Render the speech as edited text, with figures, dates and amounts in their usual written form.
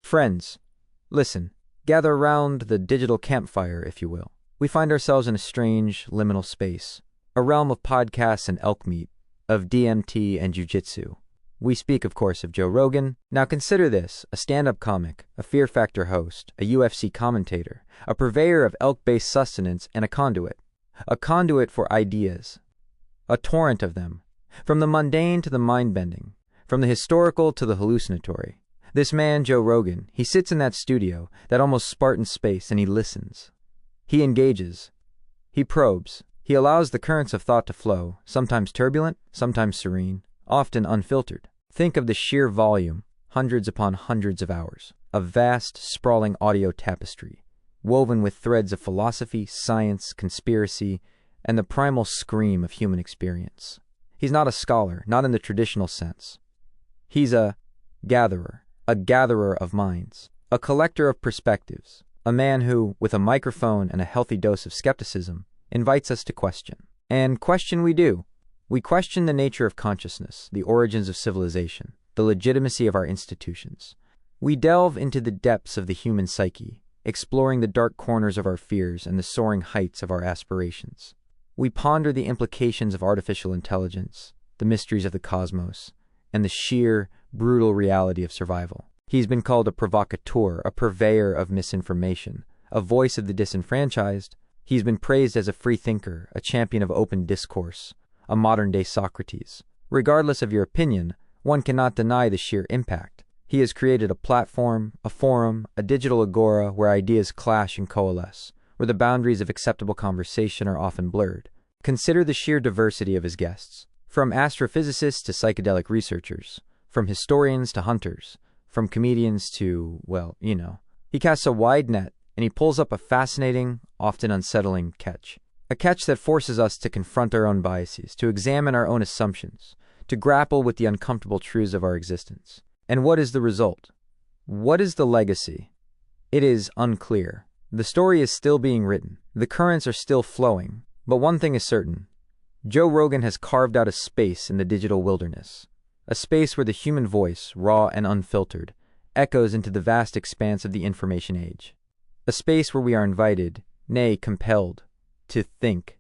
Friends, listen, gather around the digital campfire, if you will. We find ourselves in a strange, liminal space, a realm of podcasts and elk meat, of DMT and jujitsu. We speak, of course, of Joe Rogan. Now consider this: a stand-up comic, a Fear Factor host, a UFC commentator, a purveyor of elk-based sustenance, and a conduit. A conduit for ideas. A torrent of them. From the mundane to the mind-bending. From the historical to the hallucinatory. This man, Joe Rogan, he sits in that studio, that almost Spartan space, and he listens. He engages. He probes. He allows the currents of thought to flow, sometimes turbulent, sometimes serene, often unfiltered. Think of the sheer volume, hundreds upon hundreds of hours, a vast, sprawling audio tapestry, woven with threads of philosophy, science, conspiracy, and the primal scream of human experience. He's not a scholar, not in the traditional sense. He's a gatherer of minds, a collector of perspectives, a man who, with a microphone and a healthy dose of skepticism, invites us to question. And question we do. We question the nature of consciousness, the origins of civilization, the legitimacy of our institutions. We delve into the depths of the human psyche, exploring the dark corners of our fears and the soaring heights of our aspirations. We ponder the implications of artificial intelligence, the mysteries of the cosmos, and the sheer, brutal reality of survival. He's been called a provocateur, a purveyor of misinformation, a voice of the disenfranchised. He's been praised as a free thinker, a champion of open discourse, a modern-day Socrates. Regardless of your opinion, one cannot deny the sheer impact. He has created a platform, a forum, a digital agora where ideas clash and coalesce, where the boundaries of acceptable conversation are often blurred. Consider the sheer diversity of his guests. From astrophysicists to psychedelic researchers, from historians to hunters, from comedians to, well, you know. He casts a wide net, and he pulls up a fascinating, often unsettling catch. A catch that forces us to confront our own biases, to examine our own assumptions, to grapple with the uncomfortable truths of our existence. And what is the result? What is the legacy? It is unclear. The story is still being written. The currents are still flowing. But one thing is certain. Joe Rogan has carved out a space in the digital wilderness. A space where the human voice, raw and unfiltered, echoes into the vast expanse of the information age. A space where we are invited, nay, compelled, to think,